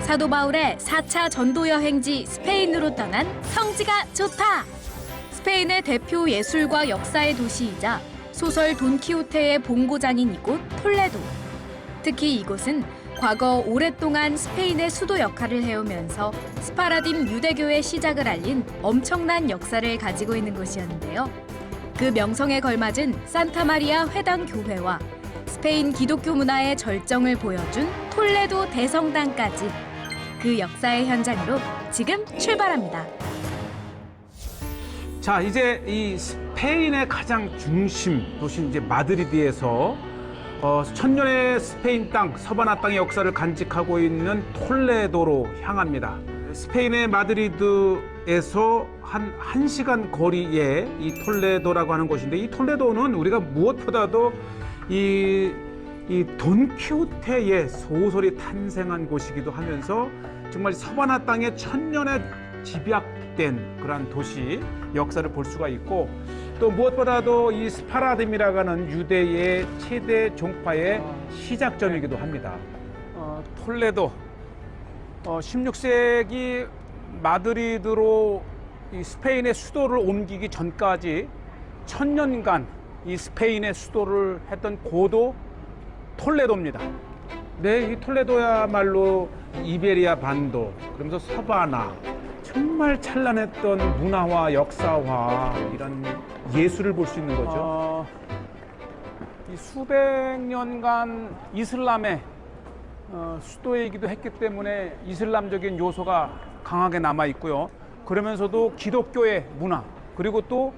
사도 바울의 4차 전도 여행지 스페인으로 떠난 성지가 좋다. 스페인의 대표 예술과 역사의 도시이자 소설 돈키호테의 본고장인 이곳 톨레도. 특히 이곳은 과거 오랫동안 스페인의 수도 역할을 해오면서 스파라딤 유대교의 시작을 알린 엄청난 역사를 가지고 있는 곳이었는데요. 그 명성에 걸맞은 산타마리아 회당 교회와 스페인 기독교 문화의 절정을 보여준 톨레도 대성당까지 그 역사의 현장으로 지금 출발합니다. 자, 이제 이 스페인의 가장 중심 도시 이제 마드리드에서 천년의 스페인 땅, 서바나 땅의 역사를 간직하고 있는 톨레도로 향합니다. 스페인의 마드리드에서 한 1시간 거리에 이 톨레도라고 하는 곳인데, 이 톨레도는 우리가 무엇보다도 이 돈키호테의 소설이 탄생한 곳이기도 하면서 정말 서바나 땅의 천년의 집약된 그러한 도시 역사를 볼 수가 있고, 또 무엇보다도 이 스파라딤이라고 하는 유대의 최대 종파의 시작점이기도 합니다. 톨레도 16세기 마드리드로 이 스페인의 수도를 옮기기 전까지 1000년간 이 스페인의 수도를 했던 고도 톨레도입니다. 네, 이 톨레도야말로 이베리아 반도, 그러면서 서바나, 정말 찬란했던 문화와 역사와 이런 예술을 볼 수 있는 거죠. 이 수백 년간 이슬람의 수도이기도 했기 때문에 이슬람적인 요소가 강하게 남아 있고요. 그러면서도 기독교의 문화, 그리고 또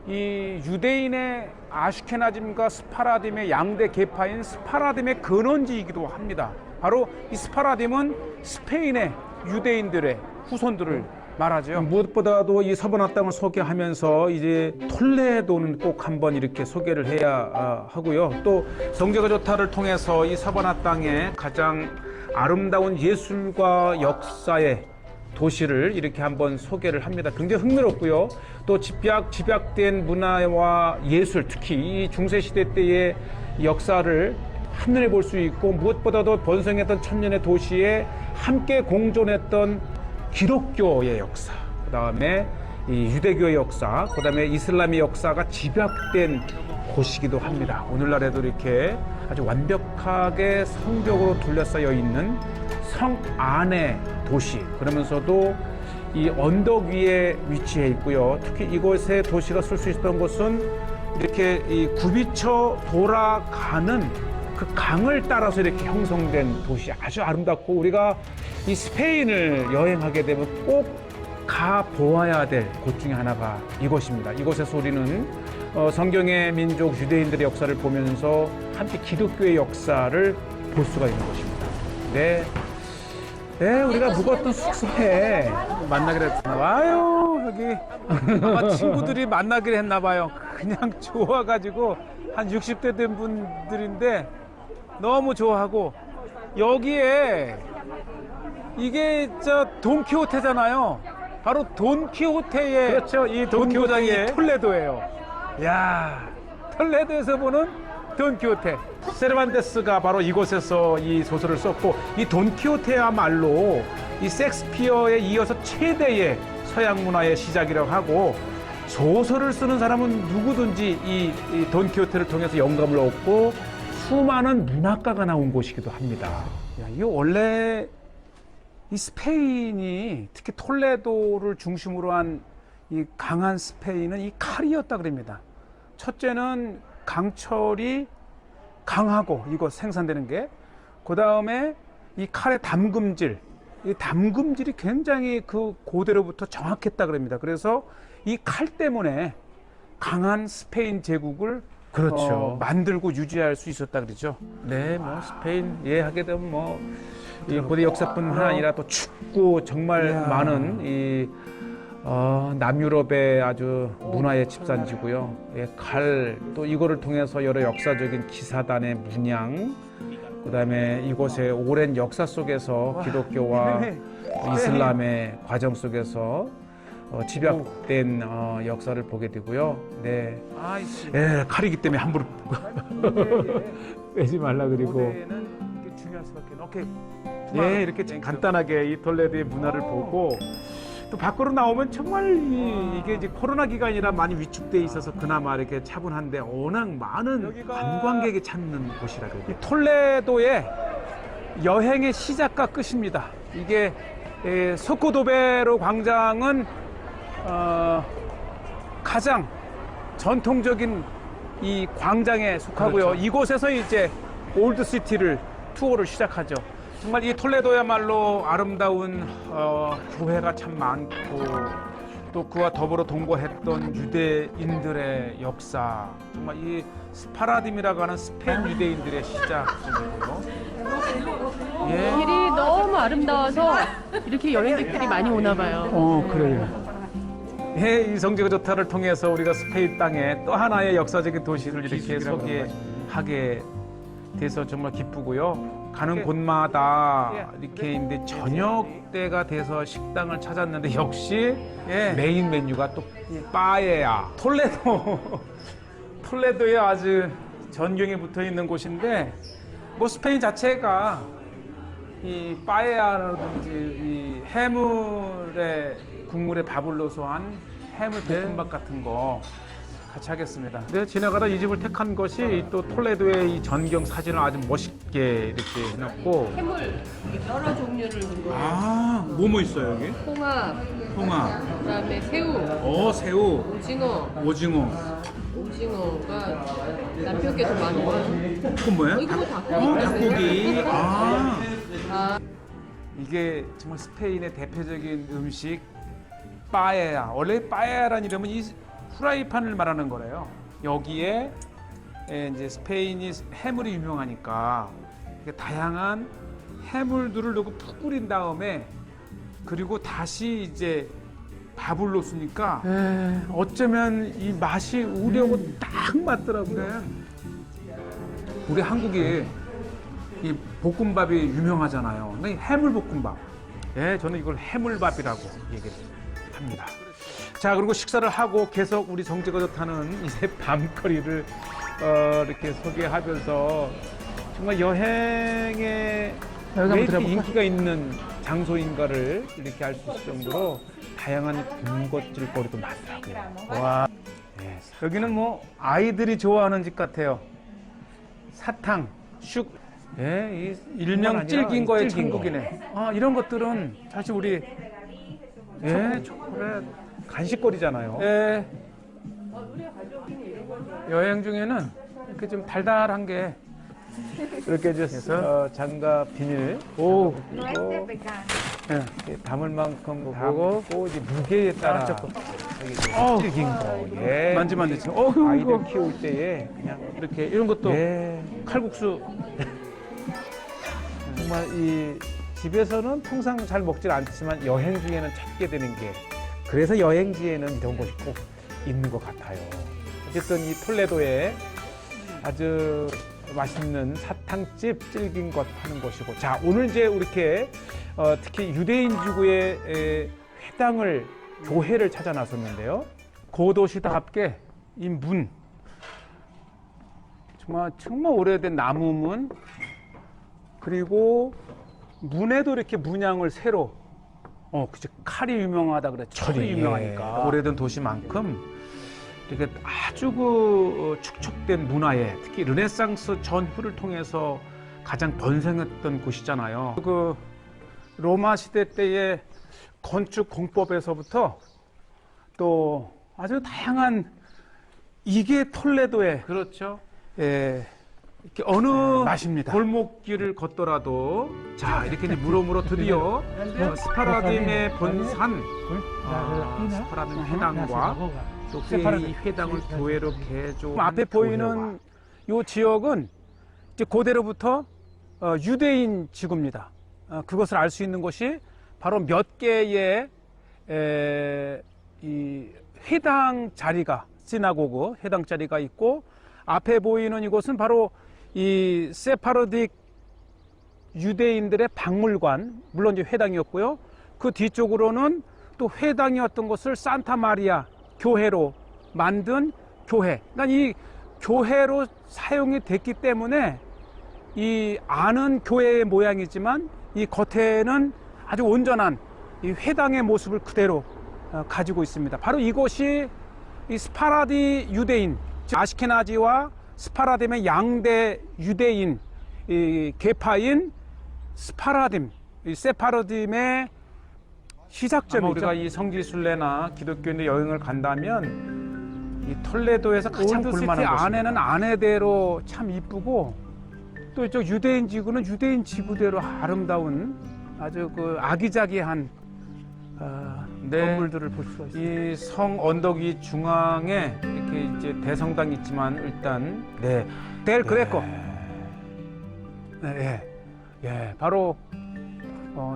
이 유대인의 아슈케나즘과 스파라딤의 양대 계파인 스파라딤의 근원지이기도 합니다. 바로 이 스파라딤은 스페인의 유대인들의 후손들을 말하죠. 무엇보다도 이 서바나 땅을 소개하면서 이제 톨레도는 꼭 한번 이렇게 소개를 해야 하고요. 또 성지가 좋다를 통해서 이 서바나 땅의 가장 아름다운 예술과 역사의 도시를 이렇게 한번 소개를 합니다. 굉장히 흥미롭고요. 또 집약된 문화와 예술, 특히 이 중세시대 때의 역사를 한눈에 볼 수 있고, 무엇보다도 번성했던 천년의 도시에 함께 공존했던 기독교의 역사, 그 다음에 이 유대교의 역사, 그 다음에 이슬람의 역사가 집약된 곳이기도 합니다. 오늘날에도 이렇게 아주 완벽하게 성벽으로 둘러싸여 있는 성 안의 도시, 그러면서도 이 언덕 위에 위치해 있고요. 특히 이곳의 도시가 쓸 수 있었던 곳은 이렇게 이 굽이쳐 돌아가는 그 강을 따라서 이렇게 형성된 도시, 아주 아름답고, 우리가 이 스페인을 여행하게 되면 꼭 가보아야 될 곳 중에 하나가 이곳입니다. 이곳에서 우리는 성경의 민족 유대인들의 역사를 보면서 함께 기독교의 역사를 볼 수가 있는 곳입니다. 네. 네, 우리가 묵었던 숙소에 만나기로 했나 봐요. 여기 아마 친구들이 만나기로 했나 봐요. 그냥 좋아가지고 한 60대 된 분들인데 너무 좋아하고, 여기에 이게 돈키호테잖아요. 바로 돈키호테의, 그렇죠, 이 본고장이 톨레도예요. 야, 톨레도에서 보는 돈키호테. 세르반테스가 바로 이곳에서 이 소설을 썼고, 이 돈키호테야말로 이 섹스피어에 이어서 최대의 서양 문화의 시작이라고 하고, 소설을 쓰는 사람은 누구든지 이 돈키호테를 통해서 영감을 얻고 수많은 문학가가 나온 곳이기도 합니다. 야, 이거 원래 이 스페인이, 특히 톨레도를 중심으로 한 이 강한 스페인은 이 칼이었다 그럽니다. 첫째는 강철이 강하고 이거 생산되는 게, 그 다음에 이 칼의 담금질, 이 담금질이 굉장히 그 고대로부터 정확했다 그럽니다. 그래서 이 칼 때문에 강한 스페인 제국을, 그렇죠, 만들고 유지할 수 있었다 그러죠. 네, 뭐 스페인 하게 되면 뭐 이 고대 역사뿐만 아니라 또 축구, 정말 많은 이 남유럽의 아주 문화의 집산지고요. 칼, 또 이거를 통해서 여러 역사적인 기사단의 문양, 그다음에 이곳의 오랜 역사 속에서 기독교와 이슬람의 과정 속에서 집약된 역사를 보게 되고요. 네, 칼이기 때문에 함부로 빼지 말라 그리고. 고대는 이게 중요할 수밖에 없는. 오케이. 예, 이렇게 간단하게 이 톨레도의 문화를 보고 또 밖으로 나오면 정말 이게 이제 코로나 기간이라 많이 위축돼 있어서 그나마 이렇게 차분한데 워낙 많은 관광객이 찾는 곳이라 그래요. 톨레도의 여행의 시작과 끝입니다. 이게 소코도베로 광장은 가장 전통적인 이 광장에 속하고요. 그렇죠. 이곳에서 이제 올드시티를 투어를 시작하죠. 정말 이 톨레도야말로 아름다운 교회가 참 많고 또 그와 더불어 동거했던 유대인들의 역사, 정말 이 스파라딤이라고 하는 스페인 유대인들의 시작이고요. 예. 길이 너무 아름다워서 이렇게 여행객들이 많이 오나 봐요. 그래요. 예, 이 성지가 좋다를 통해서 우리가 스페인 땅에 또 하나의 역사적인 도시를 이렇게 소개하게 돼서 정말 기쁘고요. 가는 곳마다 이렇게 이제 저녁 때가 돼서 식당을 찾았는데 역시 메인 메뉴가 또 빠에야. 톨레도에 아주 전경에 붙어 있는 곳인데 뭐 스페인 자체가 이 빠에야라든지 이 해물에 국물에 밥을 넣어서 한 해물 볶음밥 같은 거 같이 하겠습니다. 근데 지나가다 이 집을 택한 것이 또 톨레도의 이 전경 사진을 아주 멋있게 이렇게 해놨고. 해물 여러 종류를 뭐뭐 있어요 여기? 홍합, 그다음에 새우, 새우, 오징어. 오징어. 오징어가 남편께서 많이 먹어요. 그건 뭐야? 이거 닭고기. 닭고기. 이게 정말 스페인의 대표적인 음식 빠에야. 원래 빠에야라는 이름은 이 후라이팬을 말하는 거래요. 여기에 이제 스페인이 해물이 유명하니까 다양한 해물들을 넣고 푹 끓인 다음에 그리고 다시 이제 밥을 넣었으니까 어쩌면 이 맛이 우리하고 딱 맞더라고요. 우리 한국이 이 볶음밥이 유명하잖아요. 근데 해물 볶음밥. 저는 이걸 해물밥이라고 얘기를 합니다. 자, 그리고 식사를 하고 계속 우리 성지가 좋다는 이제 밤거리를 이렇게 소개하면서 정말 여행에 왜 이렇게 인기가 있는 장소인가를 이렇게 알 수 있을 정도로 다양한 군것질거리도 많더라고요. 와, 여기는 뭐 아이들이 좋아하는 집 같아요. 사탕, 쑥, 이 일명 질긴 거에 천국이네. 이런 것들은 사실 우리 초콜릿 간식거리잖아요. 여행 중에는 이렇게 좀 달달한 게 이렇게 해서 장갑 비닐 그리고 담을 만큼 담고 이제 무게에 따라 질긴 거 만지면 되죠. 아이들 키울 때에 그냥 이렇게 이런 것도 칼국수 정말 이 집에서는 통상 잘 먹질 않지만 여행 중에는 찾게 되는 게 그래서 여행지에는 이런 곳이 꼭 있는 것 같아요. 어쨌든 이 톨레도에 아주 맛있는 사탕집 질긴 것 하는 곳이고, 자, 오늘 이제 이렇게 특히 유대인 지구의 회당을 교회를 찾아 나섰는데요. 고도시답게 이 문, 정말 오래된 나무 문, 그리고 문에도 이렇게 문양을 새로 그치, 칼이 유명하다 그랬죠. 철이 유명하니까. 오래된 도시만큼 이렇게 아주 축적된 문화에 특히 르네상스 전후를 통해서 가장 번성했던 곳이잖아요. 그 로마 시대 때의 건축 공법에서부터 또 아주 다양한 이게 톨레도의 그렇죠. 이렇게 어느 맛입니다. 골목길을 걷더라도 자 이렇게 이제 물어물어 드디어 스파라딤의 본산 스파라딤 회당과 또 이 회당을 교회로 개조. 앞에 보이는 이 지역은 이제 고대로부터 유대인 지구입니다. 그것을 알 수 있는 곳이 바로 몇 개의 이 회당 자리가 시나고그 회당 자리가 있고 앞에 보이는 이곳은 바로 이 세파르딕 유대인들의 박물관, 물론 이제 회당이었고요. 그 뒤쪽으로는 또 회당이었던 것을 산타 마리아 교회로 만든 교회. 그러니까 이 교회로 사용이 됐기 때문에 이 안은 교회의 모양이지만 이 겉에는 아주 온전한 이 회당의 모습을 그대로 가지고 있습니다. 바로 이곳이 이 스파라디 유대인, 즉 아시케나지와 스파라딤의 양대 유대인 이 계파인 스파라딤, 이 세파라딤의 시작점이죠. 우리가 이 성지순례나 기독교인들 여행을 간다면 이 톨레도에서 가장 볼만한 곳입니다. 안에는 안에대로 참 이쁘고 또 이쪽 유대인 지구는 유대인 지구대로 아름다운 아주 그 아기자기한 건물들을 볼 수가 있습니다. 이 성 언덕 위 중앙에 이렇게 이제 대성당이 있지만 일단 델 그레코, 바로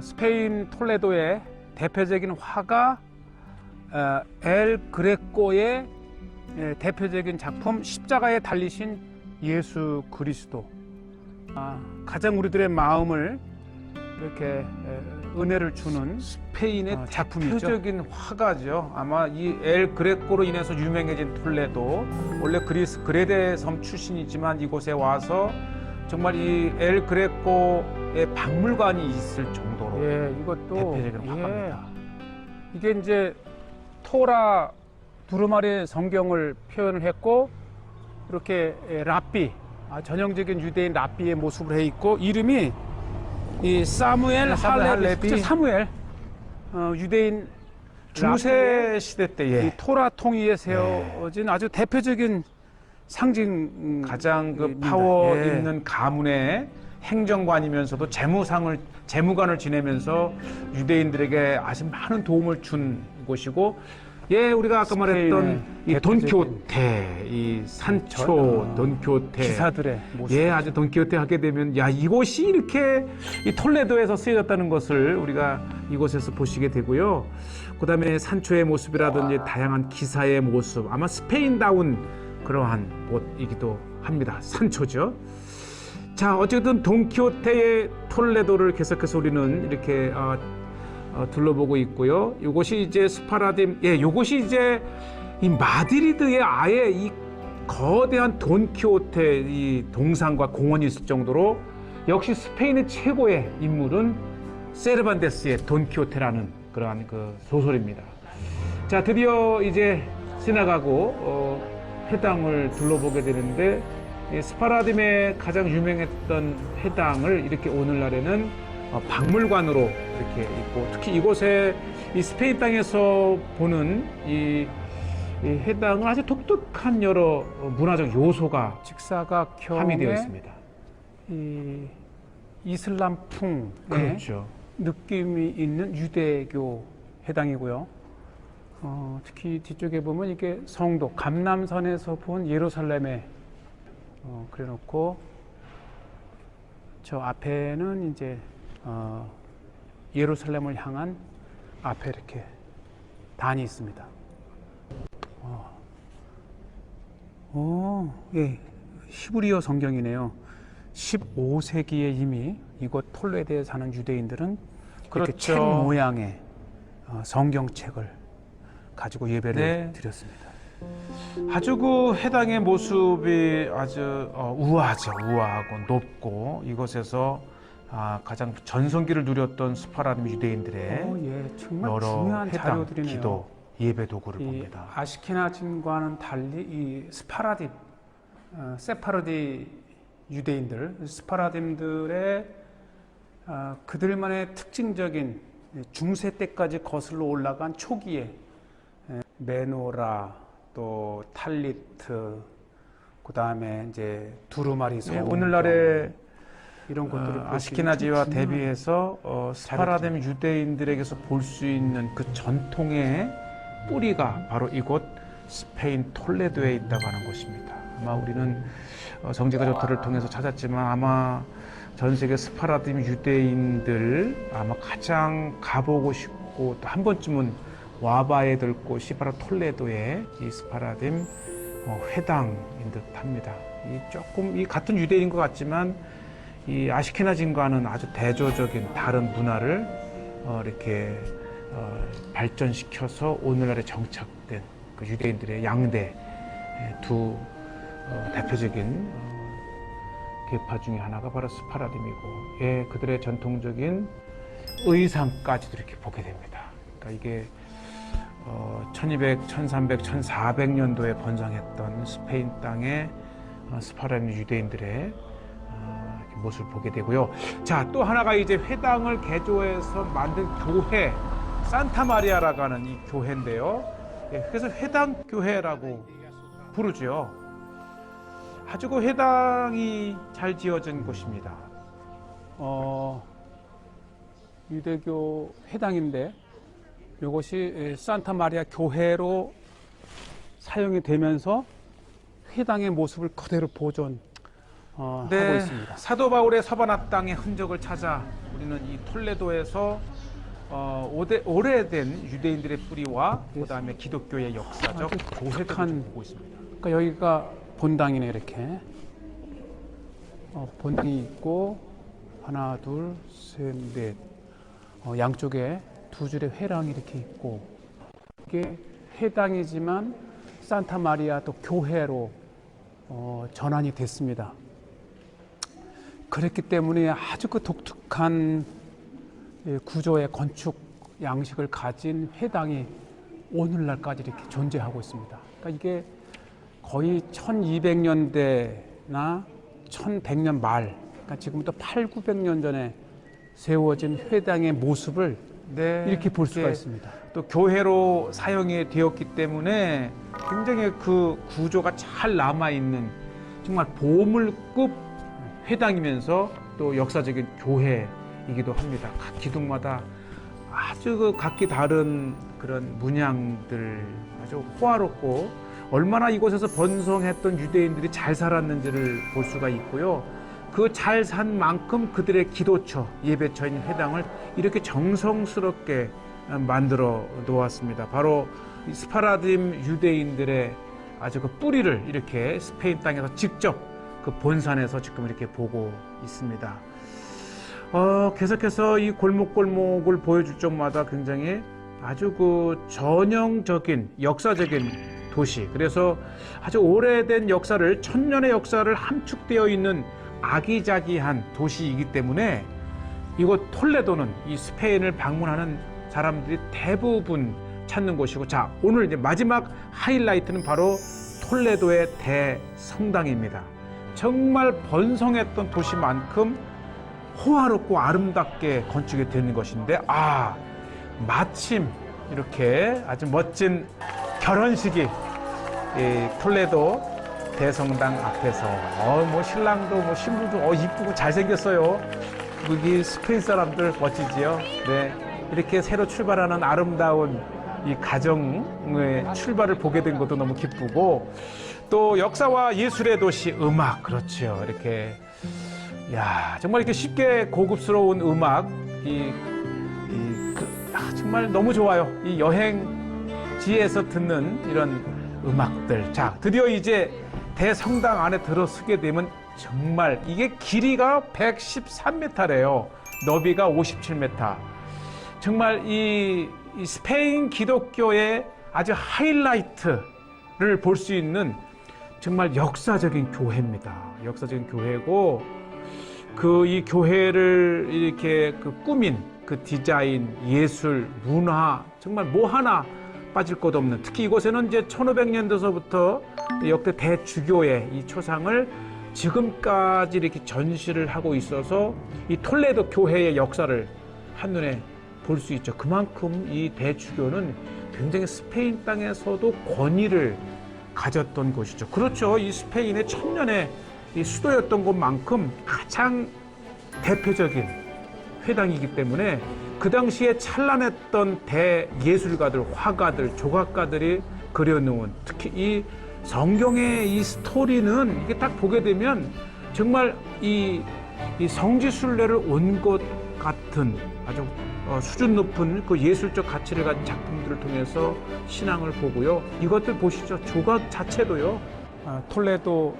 스페인 톨레도의 대표적인 화가 엘 그레코의 대표적인 작품 십자가에 달리신 예수 그리스도. 가장 우리들의 마음을 이렇게 은혜를 주는 스페인의 작품이죠. 대표적인 화가죠. 아마 이 엘 그레코로 인해서 유명해진 톨레도, 원래 그리스 그레데 섬 출신이지만 이곳에 와서 정말 이 엘 그레코의 박물관이 있을 정도로 이것도 대표적인 화가입니다. 이게 이제 토라 두루마리 성경을 표현을 했고 이렇게 랍비, 전형적인 유대인 랍비의 모습을 해 있고 이름이 이 사무엘 할레비, 사무엘, 유대인 중세 시대 때에 이 토라 통일에 세워진 아주 대표적인 상징, 가장 그 파워 있는 가문의 행정관이면서도 재무관을 지내면서 유대인들에게 아주 많은 도움을 준 곳이고, 우리가 아까 말했던 이 돈키호테, 이 산초 돈키호테 기사들의 모습. 아주 돈키호테 하게 되면 이곳이 이렇게 이 톨레도에서 쓰여졌다는 것을 우리가 이곳에서 보시게 되고요. 그다음에 산초의 모습이라든지 다양한 기사의 모습, 아마 스페인다운 그러한 곳이기도 합니다. 산초죠. 자, 어쨌든 돈키호테의 톨레도를 계속해서 우리는 이렇게 둘러보고 있고요. 이곳이 이제 스파라딤, 이곳이 이제 이 마드리드에 아예 이 거대한 돈키호테 이 동상과 공원이 있을 정도로 역시 스페인의 최고의 인물은 세르반테스의 돈키호테라는 그러한 그 소설입니다. 자, 드디어 이제 지나가고 회당을 둘러보게 되는데, 스파라딤의 가장 유명했던 회당을 이렇게 오늘날에는 박물관으로 이렇게 있고, 특히 이곳에 이 스페인 땅에서 보는 이 회당은 아주 독특한 여러 문화적 요소가 직사각형에 함유되어 있습니다. 이 이슬람풍의 그렇죠. 느낌이 있는 유대교 회당이고요. 특히 뒤쪽에 보면 이게 성도, 감람선에서 본 예루살렘에 그려놓고, 저 앞에는 이제 예루살렘을 향한 앞에 이렇게 단이 있습니다. 히브리어 성경이네요. 15세기에 이미 이곳 톨레도에 사는 유대인들은 이렇게 책 모양의 성경책을 가지고 예배를 드렸습니다. 아주 그 회당의 모습이 아주 우아하죠. 우아하고 높고, 이곳에서 가장 전성기를 누렸던 스파라딤 유대인들의 정말 여러 중요한 회당, 자료들이네요. 기도, 예배 도구를 봅니다. 아시케나즘과는 달리 이 스파라딤, 세파르디 유대인들, 스파라딤들의 그들만의 특징적인 중세 때까지 거슬러 올라간 초기에 메노라, 또 탈리트, 그 다음에 이제 두루마리 성, 오늘날의 이런 것들을 아시케나지와 대비해서 스파라딤 유대인들에게서 볼 수 있는 그 전통의 뿌리가 바로 이곳 스페인 톨레도에 있다고 하는 것입니다. 아마 우리는 성지가 좋다를 통해서 찾았지만 아마 전 세계 스파라딤 유대인들 아마 가장 가보고 싶고 또 한 번쯤은 와봐야 될 곳이 바로 톨레도의 이 스파라딤 회당인 듯합니다. 조금 같은 유대인인 것 같지만 이 아시케나즘과는 아주 대조적인 다른 문화를 이렇게 발전시켜서 오늘날에 정착된 그 유대인들의 양대 두 대표적인 계파 중에 하나가 바로 스파라딤이고, 예, 그들의 전통적인 의상까지도 이렇게 보게 됩니다. 그러니까 이게 1200, 1300, 1400년도에 번성했던 스페인 땅의 스파라딤 유대인들의 모습을 보게 되고요. 자, 또 하나가 이제 회당을 개조해서 만든 교회, 산타마리아라고 하는 이 교회인데요. 예, 그래서 회당 교회라고 부르죠. 아주 그 회당이 잘 지어진 곳입니다. 유대교 회당인데 이것이 산타마리아 교회로 사용이 되면서 회당의 모습을 그대로 보존 하고 있습니다. 사도 바울의 서바나 땅의 흔적을 찾아 우리는 이 톨레도에서 오래된 유대인들의 뿌리와 그다음에 기독교의 역사적 교회를 보고 있습니다. 그러니까 여기가 본당이네. 이렇게 본당이 있고 하나, 둘, 셋, 넷, 양쪽에 두 줄의 회랑이 이렇게 있고, 이게 회당이지만 산타마리아 또 교회로 전환이 됐습니다. 그랬기 때문에 아주 그 독특한 구조의 건축 양식을 가진 회당이 오늘날까지 이렇게 존재하고 있습니다. 그러니까 이게 거의 1200년대나 1100년 말, 그러니까 지금부터 800~900년 전에 세워진 회당의 모습을 이렇게 볼 수가 있습니다. 또 교회로 사용이 되었기 때문에 굉장히 그 구조가 잘 남아있는 정말 보물급 회당이면서 또 역사적인 교회이기도 합니다. 각 기둥마다 아주 그 각기 다른 그런 문양들, 아주 호화롭고 얼마나 이곳에서 번성했던 유대인들이 잘 살았는지를 볼 수가 있고요. 그 잘 산 만큼 그들의 기도처, 예배처인 회당을 이렇게 정성스럽게 만들어 놓았습니다. 바로 이 스파라딤 유대인들의 아주 그 뿌리를 이렇게 스페인 땅에서 직접 그 본산에서 지금 이렇게 보고 있습니다. 계속해서 이 골목골목을 보여줄 적마다 굉장히 아주 그 전형적인 역사적인 도시, 그래서 아주 오래된 역사를, 천년의 역사를 함축되어 있는 아기자기한 도시이기 때문에 이곳 톨레도는 이 스페인을 방문하는 사람들이 대부분 찾는 곳이고, 자, 오늘 이제 마지막 하이라이트는 바로 톨레도의 대성당입니다. 정말 번성했던 도시만큼 호화롭고 아름답게 건축이 되는 것인데, 마침 이렇게 아주 멋진 결혼식이 이 톨레도 대성당 앞에서 뭐 신랑도 뭐 신부도 이쁘고 잘생겼어요. 여기 스페인 사람들 멋지지요. 네, 이렇게 새로 출발하는 아름다운 이 가정의 출발을 보게 된 것도 너무 기쁘고, 또 역사와 예술의 도시 음악, 그렇죠. 이렇게 정말 이렇게 쉽게 고급스러운 음악, 정말 너무 좋아요. 이 여행지에서 듣는 이런 음악들. 자, 드디어 이제 대성당 안에 들어서게 되면 정말 이게 길이가 113m래요. 너비가 57m. 정말 이 스페인 기독교의 아주 하이라이트를 볼 수 있는 정말 역사적인 교회입니다. 역사적인 교회고, 이 교회를 이렇게 꾸민 그 디자인, 예술, 문화, 정말 뭐 하나 빠질 것 없는, 특히 이곳에는 이제 1500년도서부터 역대 대주교의 이 초상을 지금까지 이렇게 전시를 하고 있어서 이 톨레도 교회의 역사를 한눈에 볼 수 있죠. 그만큼 이 대주교는 굉장히 스페인 땅에서도 권위를 가졌던 곳이죠. 그렇죠. 이 스페인의 천년의 이 수도였던 것만큼 가장 대표적인 회당이기 때문에 그 당시에 찬란했던 대예술가들, 화가들, 조각가들이 그려놓은, 특히 이 성경의 이 스토리는 이게 딱 보게 되면 정말 이 성지순례를 온 것 같은 아주 수준 높은 그 예술적 가치를 가진 작품들을 통해서 신앙을 보고요. 이것들 보시죠. 조각 자체도요. 톨레도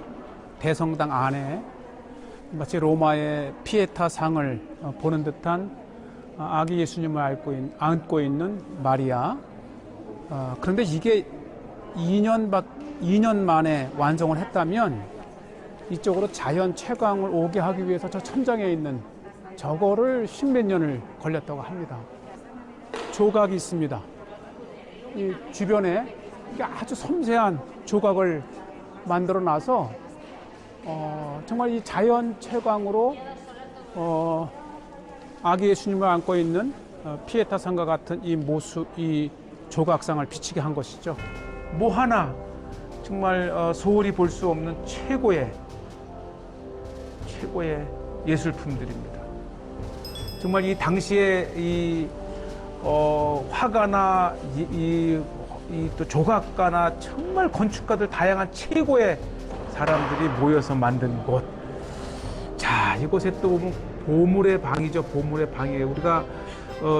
대성당 안에 마치 로마의 피에타 상을 보는 듯한 아기 예수님을 안고 있는 마리아. 그런데 이게 2년 만에 완성을 했다면 이쪽으로 자연 채광을 오게 하기 위해서 저 천장에 있는 저거를 십몇 년을 걸렸다고 합니다. 조각이 있습니다. 이 주변에 이게 아주 섬세한 조각을 만들어 놔서 정말 이 자연 채광으로 아기 예수님을 안고 있는 피에타 상과 같은 이 모습, 이 조각상을 비치게 한 것이죠. 뭐 하나 정말 소홀히 볼 수 없는 최고의 예술품들입니다. 정말 이 당시에 이 화가나 또 조각가나 정말 건축가들 다양한 최고의 사람들이 모여서 만든 곳. 자, 이곳에 또 보면 보물의 방이죠. 보물의 방이에요. 우리가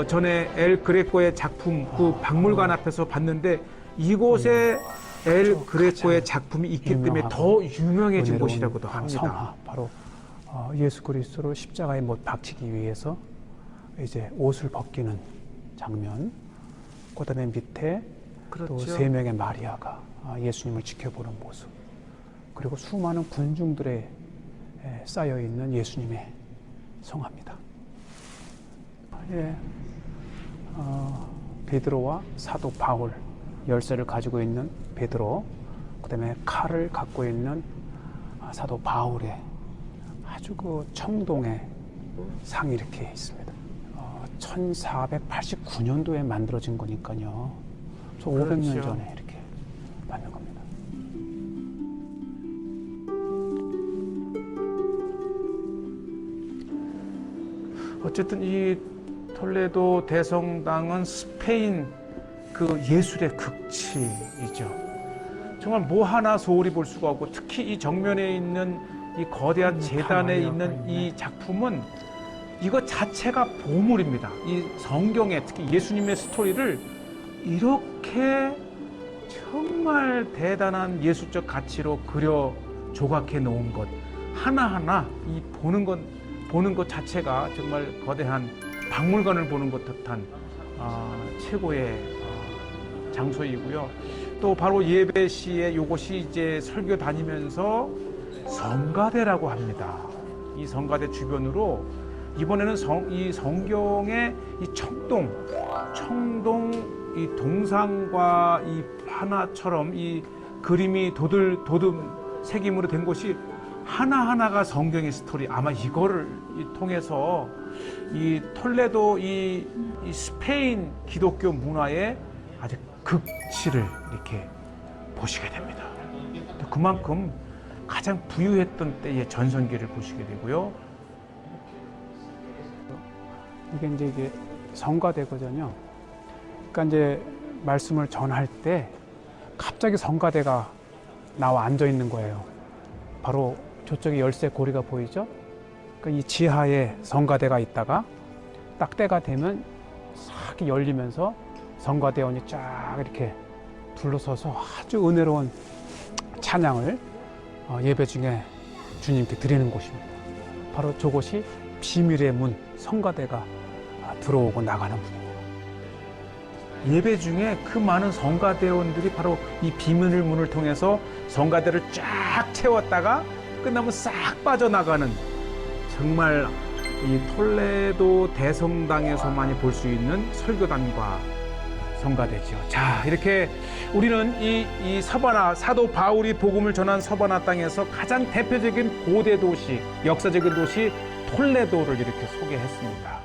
전에 엘 그레코의 작품 그 박물관 앞에서 봤는데 이곳에 엘 그레코의 작품이 있기 때문에 더 유명해진 곳이라고도 합니다. 성화, 바로 예수 그리스도를 십자가에 못 박치기 위해서 이제 옷을 벗기는 장면, 그다음에 밑에 그렇죠. 또 세 명의 마리아가 예수님을 지켜보는 모습, 그리고 수많은 군중들에 쌓여 있는 예수님의 성화입니다. 예, 베드로와 사도 바울, 열쇠를 가지고 있는 베드로, 그다음에 칼을 갖고 있는 사도 바울의 아주 그 청동의 상이 이렇게 있습니다. 1489년도에 만들어진 거니까요. 500년 그렇죠. 전에 이렇게 만든 겁니다. 어쨌든 이 톨레도 대성당은 스페인 그 예술의 극치이죠. 정말 뭐 하나 소홀히 볼 수가 없고, 특히 이 정면에 있는 이 거대한 재단에 있는 이 작품은 이것 자체가 보물입니다. 이 성경에 특히 예수님의 스토리를 이렇게 정말 대단한 예술적 가치로 그려 조각해 놓은 것 하나하나 이 보는 것 자체가 정말 거대한 박물관을 보는 것 듯한 최고의 장소이고요. 또 바로 예배 시에 이곳이 이제 설교 다니면서 성가대라고 합니다. 이 성가대 주변으로 이번에는 이 성경의 이 청동 이 동상과 이 하나처럼 이 그림이 도둠 새김으로 된 곳이 하나하나가 성경의 스토리. 아마 이거를 통해서 이 톨레도 이 스페인 기독교 문화의 아주 극치를 이렇게 보시게 됩니다. 그만큼 가장 부유했던 때의 전성기를 보시게 되고요. 이게 성가대거든요. 그러니까 이제 말씀을 전할 때 갑자기 성가대가 나와 앉아 있는 거예요. 바로 저쪽에 열쇠 고리가 보이죠? 그러니까 이 지하에 성가대가 있다가 딱 때가 되면 싹 열리면서 성가대원이 쫙 이렇게 둘러서서 아주 은혜로운 찬양을 예배 중에 주님께 드리는 곳입니다. 바로 저곳이 비밀의 문, 성가대가 들어오고 나가는 문입니다. 예배 중에 그 많은 성가대원들이 바로 이 비밀의 문을 통해서 성가대를 쫙 채웠다가 끝나면 싹 빠져나가는, 정말 이 톨레도 대성당에서만이 볼 수 있는 설교단과 성가대죠. 자, 이렇게 우리는 이 서바나, 사도 바울이 복음을 전한 서바나 땅에서 가장 대표적인 고대 도시, 역사적인 도시 톨레도를 이렇게 소개했습니다.